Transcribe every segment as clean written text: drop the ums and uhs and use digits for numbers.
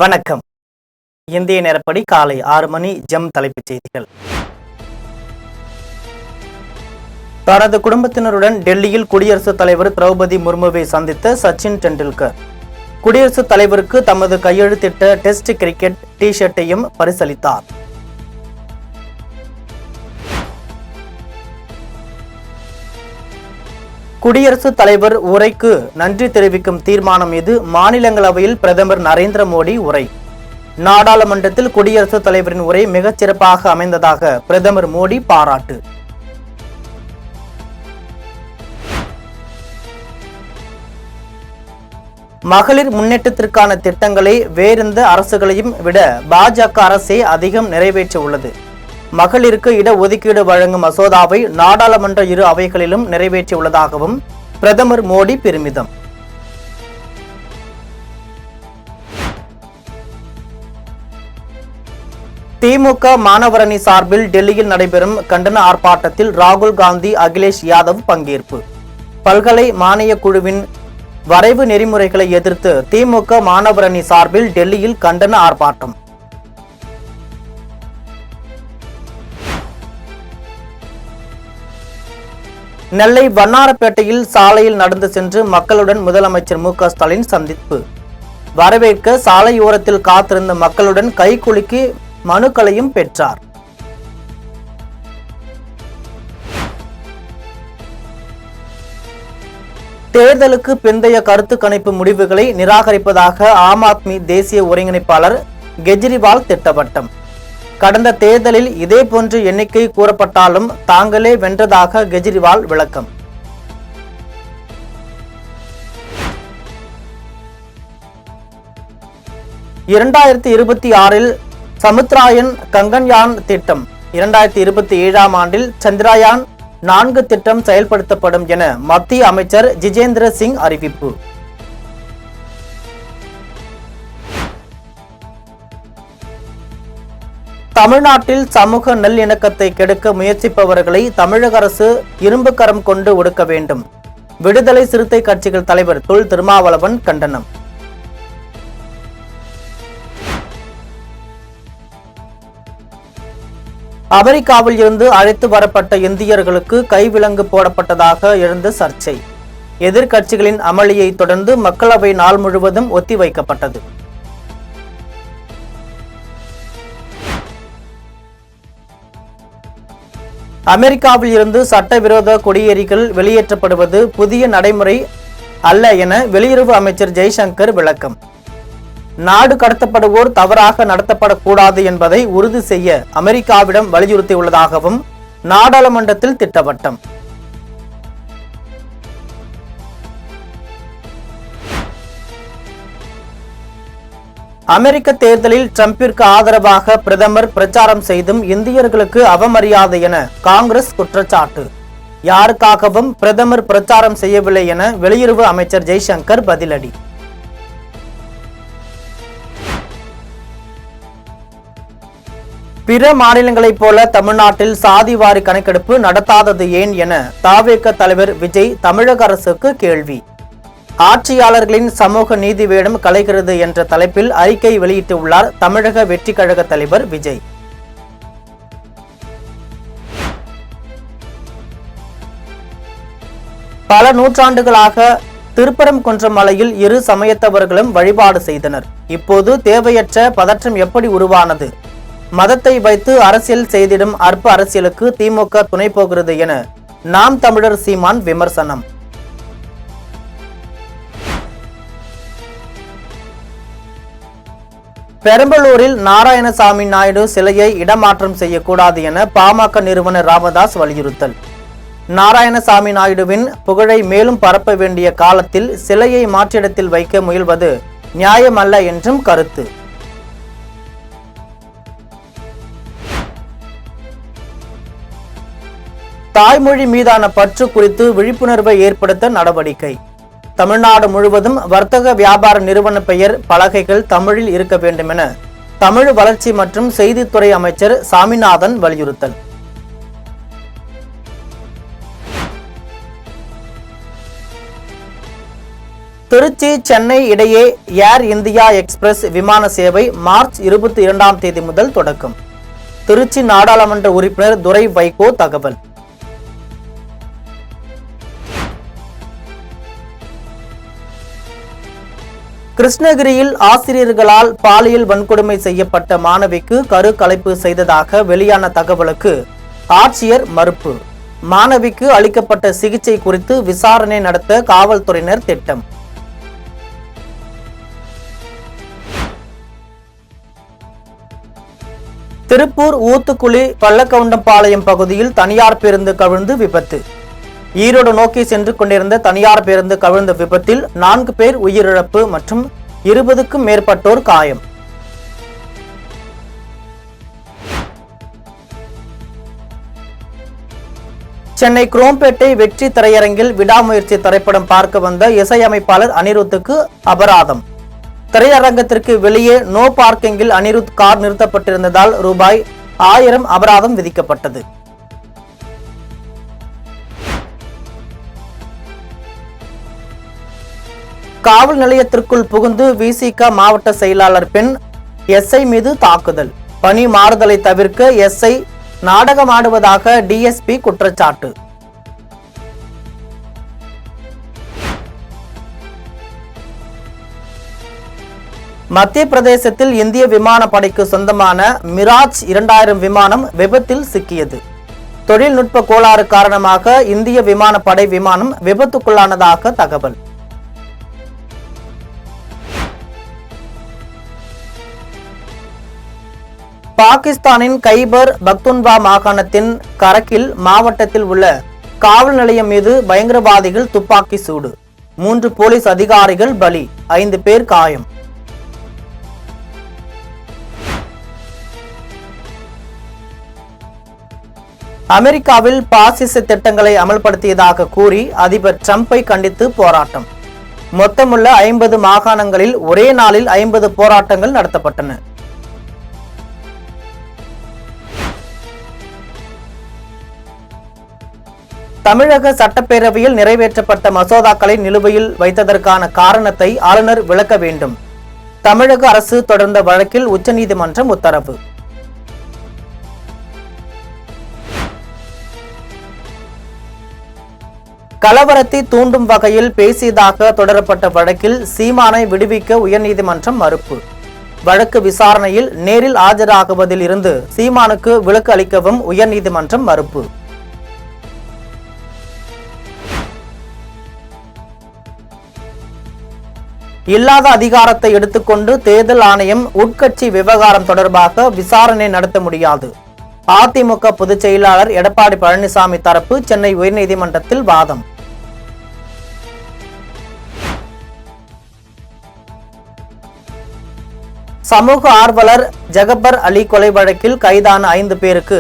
வணக்கம். இந்திய நேரப்படி காலை 6 மணி. ஜெம் தலைப்புச் செய்திகள். தனது குடும்பத்தினருடன் டெல்லியில் குடியரசுத் தலைவர் திரௌபதி முர்முவை சந்தித்த சச்சின் டெண்டுல்கர் குடியரசுத் தலைவருக்கு தமது கையெழுத்திட்ட டெஸ்ட் கிரிக்கெட் டி ஷர்ட்டையும் பரிசளித்தார். குடியரசுத் தலைவர் உரைக்கு நன்றி தெரிவிக்கும் தீர்மானம் மீது மாநிலங்களவையில் பிரதமர் நரேந்திர மோடி உரை. நாடாளுமன்றத்தில் குடியரசுத் தலைவரின் உரை மிகச் சிறப்பாக அமைந்ததாக பிரதமர் மோடி பாராட்டு. மகளிர் முன்னேற்றத்திற்கான திட்டங்களை வேறெந்த அரசுகளையும் விட பாஜக அரசே அதிகம் நிறைவேற்ற உள்ளது. மகளிருக்கு இடஒதுக்கீடு வழங்கும் மசோதாவை நாடாளுமன்ற இரு அவைகளிலும் நிறைவேற்றியுள்ளதாகவும் பிரதமர் மோடி பெருமிதம். திமுக மாணவரணி சார்பில் டெல்லியில் நடைபெறும் கண்டன ஆர்ப்பாட்டத்தில் ராகுல் காந்தி, அகிலேஷ் யாதவ் பங்கேற்பு. பல்கலை மானிய குழுவின் வரைவு நெறிமுறைகளை எதிர்த்து திமுக மாணவரணி சார்பில் டெல்லியில் கண்டன ஆர்ப்பாட்டம். நெல்லை வண்ணாரப்பேட்டையில் சாலையில் நடந்து சென்று மக்களுடன் முதலமைச்சர் மு.க. ஸ்டாலின் சந்திப்பு. வரவேற்க சாலையோரத்தில் காத்திருந்த மக்களுடன் கைகுலுக்கி மனுக்களையும் பெற்றார். தேர்தலுக்கு பிந்தைய கருத்து கணிப்பு முடிவுகளை நிராகரிப்பதாக ஆம் ஆத்மி தேசிய ஒருங்கிணைப்பாளர் கெஜ்ரிவால் திட்டவட்டம். கடந்த தேர்தலில் இதேபோன்று எண்ணிக்கை கூறப்பட்டாலும் தாங்களே வென்றதாக கெஜ்ரிவால் விளக்கம். (2026) சமுத்திராயன் கங்கன்யான் திட்டம். 2027 ஆண்டில் சந்திரயான் 4 திட்டம் செயல்படுத்தப்படும் என மத்திய அமைச்சர் ஜிதேந்திர சிங் அறிவிப்பு. தமிழ்நாட்டில் சமூக நல்லிணக்கத்தை கெடுக்க முயற்சிப்பவர்களை தமிழக அரசு இரும்பு கரம் கொண்டு ஒடுக்க வேண்டும். விடுதலை சிறுத்தை கட்சிகள் தலைவர் தொல் திருமாவளவன் கண்டனம். அமெரிக்காவில் இருந்து அழைத்து வரப்பட்ட இந்தியர்களுக்கு கைவிலங்கு போடப்பட்டதாக எழுந்த சர்ச்சை. எதிர்க்கட்சிகளின் அமளியை தொடர்ந்து மக்களவை நாள் முழுவதும் ஒத்திவைக்கப்பட்டது. அமெரிக்காவில் இருந்து சட்டவிரோத குடியேறிகள் வெளியேற்றப்படுவது புதிய நடைமுறை அல்ல என வெளியுறவு அமைச்சர் ஜெய்சங்கர் விளக்கம். நாடு கடத்தப்படுவோர் தவறாக நடத்தப்படக்கூடாது என்பதை உறுதி செய்ய அமெரிக்காவிடம் வலியுறுத்தியுள்ளதாகவும் நாடாளுமன்றத்தில் திட்டவட்டம். அமெரிக்க தேர்தலில் டிரம்பிற்கு ஆதரவாக பிரதமர் பிரச்சாரம் செய்தும் இந்தியர்களுக்கு அவமரியாதை என காங்கிரஸ் குற்றச்சாட்டு. யாருக்காகவும் பிரதமர் பிரச்சாரம் செய்யவில்லை என வெளியுறவு அமைச்சர் ஜெய்சங்கர் பதிலடி. பிற மாநிலங்களைப் போல தமிழ்நாட்டில் சாதிவாரி கணக்கெடுப்பு நடத்தாதது ஏன் என தவேக தலைவர் விஜய் தமிழக அரசுக்கு கேள்வி. ஆட்சியாளர்களின் சமூக நீதி வேடம் கலைகிறது என்ற தலைப்பில் அறிக்கை வெளியிட்டுள்ளார் தமிழக வெற்றி கழக தலைவர் விஜய். பல நூற்றாண்டுகளாக திருப்பரங்குன்றம் மலையில் இரு சமயத்தவர்களும் வழிபாடு செய்தனர். இப்போது தேவையற்ற பதற்றம் எப்படி உருவானது? மதத்தை வைத்து அரசியல் செய்திடும் அற்ப அரசியலுக்கு திமுக துணை போகிறது என நாம் தமிழர் சீமான் விமர்சனம். பெரம்பலூரில் நாராயணசாமி நாயுடு சிலையை இடமாற்றம் செய்யக்கூடாது என பாமக நிறுவனர் ராமதாஸ் வலியுறுத்தல். நாராயணசாமி நாயுடுவின் புகழை மேலும் பரப்ப வேண்டிய காலத்தில் சிலையை மாற்றிடத்தில் வைக்க முயல்வது நியாயமல்ல என்றும் கருத்து. தாய்மொழி மீதான பற்று குறித்து விழிப்புணர்வை ஏற்படுத்த நடவடிக்கை. தமிழ்நாடு முழுவதும் வர்த்தக வியாபார நிறுவன பெயர் பலகைகள் தமிழில் இருக்க வேண்டும் என தமிழ் வளர்ச்சி மற்றும் செய்தித்துறை அமைச்சர் சாமிநாதன் வலியுறுத்தல். திருச்சி சென்னை இடையே ஏர் இந்தியா எக்ஸ்பிரஸ் விமான சேவை மார்ச் 22ஆம் தேதி முதல் தொடக்கம். திருச்சி நாடாளுமன்ற உறுப்பினர் துரை வைகோ தகவல். கிருஷ்ணகிரியில் ஆசிரியர்களால் பாலியல் வன்கொடுமை செய்யப்பட்ட மாணவிக்கு கருக்கலைப்பு செய்ததாக வெளியான தகவலுக்கு ஆட்சியர் மறுப்பு. மாணவிக்கு அளிக்கப்பட்ட சிகிச்சை குறித்து விசாரணை நடத்த காவல்துறையினர் திட்டம். திருப்பூர் ஊத்துக்குளி பள்ளக்கவுண்டம்பாளையம் பகுதியில் தனியார் பேருந்து கவிழ்ந்து விபத்து. ஈரோடு நோக்கி சென்று கொண்டிருந்த தனியார் பேருந்து கவிழ்ந்த விபத்தில் 4 பேர் உயிரிழப்பு மற்றும் 20க்கும் மேற்பட்டோர் காயம். சென்னை குரோம்பேட்டை வெற்றி திரையரங்கில் விடாமுயற்சி திரைப்படம் பார்க்க வந்த இசையமைப்பாளர் அனிருத்துக்கு அபராதம். திரையரங்கத்திற்கு வெளியே நோ பார்க்கிங்கில் அனிருத் கார் நிறுத்தப்பட்டிருந்ததால் ரூபாய் 1000 அபராதம் விதிக்கப்பட்டது. காவல் நிலையத்திற்குள் புகுந்து விசிக மாவட்ட செயலாளர் பெண் எஸ்ஐ மீது தாக்குதல். பணி மாறுதலை தவிர்க்க எஸ்ஐ நாடகமாடுவதாக டிஎஸ்பி குற்றச்சாட்டு. மத்திய பிரதேசத்தில் இந்திய விமானப்படைக்கு சொந்தமான மிராஜ் 2000 விமானம் விபத்தில் சிக்கியது. தொழில்நுட்ப கோளாறு காரணமாக இந்திய விமானப்படை விமானம் விபத்துக்குள்ளானதாக தகவல். பாகிஸ்தானின் கைபர் பக்துன்வா மாகாணத்தின் கரக்கில் மாவட்டத்தில் உள்ள காவல் நிலையம் மீது பயங்கரவாதிகள் துப்பாக்கி சூடு. 3 போலீஸ் அதிகாரிகள் பலி, 5 பேர் காயம். அமெரிக்காவில் பாசிச திட்டங்களை அமல்படுத்தியதாக கூறி அதிபர் டிரம்பை கண்டித்து போராட்டம். மொத்தமுள்ள 50 மாகாணங்களில் ஒரே நாளில் 50 போராட்டங்கள் நடத்தப்பட்டன. தமிழக சட்டப்பேரவையில் நிறைவேற்றப்பட்ட மசோதாக்களை நிலுவையில் வைத்ததற்கான காரணத்தை ஆளுநர் விளக்க வேண்டும். தமிழக அரசு தொடர்ந்த வழக்கில் உச்சநீதிமன்றம் உத்தரவு. கலவரத்தை தூண்டும் வகையில் பேசியதாக தொடரப்பட்ட வழக்கில் சீமானை விடுவிக்க உயர்நீதிமன்றம் மறுப்பு. வழக்கு விசாரணையில் நேரில் ஆஜராகுவதில் இருந்து சீமானுக்கு விலக்கு அளிக்கவும் உயர்நீதிமன்றம் மறுப்பு. இல்லாத அதிகாரத்தை எடுத்துக்கொண்டு தேர்தல் ஆணையம் உட்கட்சி விவகாரம் தொடர்பாக விசாரணை நடத்த முடியாது. அதிமுக பொதுச் செயலாளர் எடப்பாடி பழனிசாமி தரப்பு சென்னை உயர்நீதிமன்றத்தில் வாதம். சமூக ஆர்வலர் ஜகபர் அலி கொலை வழக்கில் கைதான 5 பேருக்கு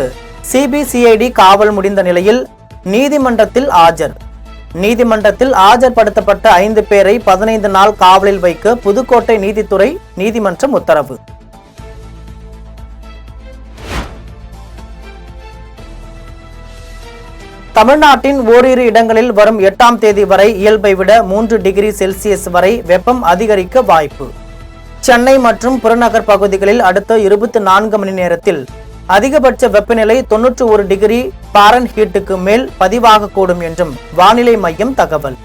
சிபிசிஐடி காவல் முடிந்த நிலையில் நீதிமன்றத்தில் ஆஜர். நீதிமன்றத்தில் ஆஜர்படுத்தப்பட்ட 5 பேரை 15 நாள் காவலில் வைக்க புதுக்கோட்டை நீதித்துறை நீதிமன்றம் உத்தரவு. தமிழ்நாட்டின் ஓரிரு இடங்களில் வரும் 8ஆம் தேதி வரை இயல்பை விட 3 டிகிரி செல்சியஸ் வரை வெப்பம் அதிகரிக்க வாய்ப்பு. சென்னை மற்றும் புறநகர் பகுதிகளில் அடுத்த 24 மணி நேரத்தில் அதிகபட்ச வெப்பநிலை 91 டிகிரி பாரன்ஹீட்டுக்கு மேல் பதிவாகக்கூடும் என்றும் வானிலை மையம் தகவல்.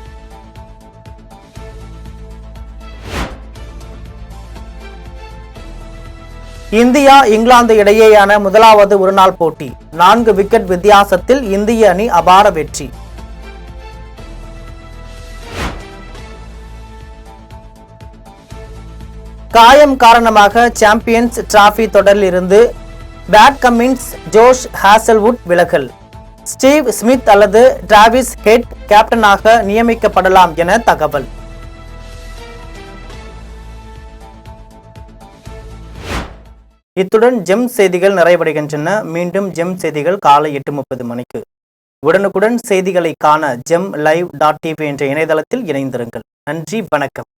இந்தியா இங்கிலாந்து இடையேயான முதலாவது ஒருநாள் போட்டி 4 விக்கெட் வித்தியாசத்தில் இந்திய அணி அபார வெற்றி. காயம் காரணமாக சாம்பியன்ஸ் டிராபி தொடரில் இருந்து பேட் கமின்ஸ், ஜோஷ் ஹேசல்வுட் விலகல். ஸ்டீவ் ஸ்மித் அல்லது டிராவிஸ் ஹெட் கேப்டனாக நியமிக்கப்படலாம் என தகவல். இத்துடன் ஜெம் செய்திகள் நிறைவடைகின்றன. மீண்டும் ஜெம் செய்திகள் காலை 8:30 மணிக்கு. உடனுக்குடன் செய்திகளை காண GemLive.tv என்ற இணையதளத்தில் இணைந்திருங்கள். நன்றி, வணக்கம்.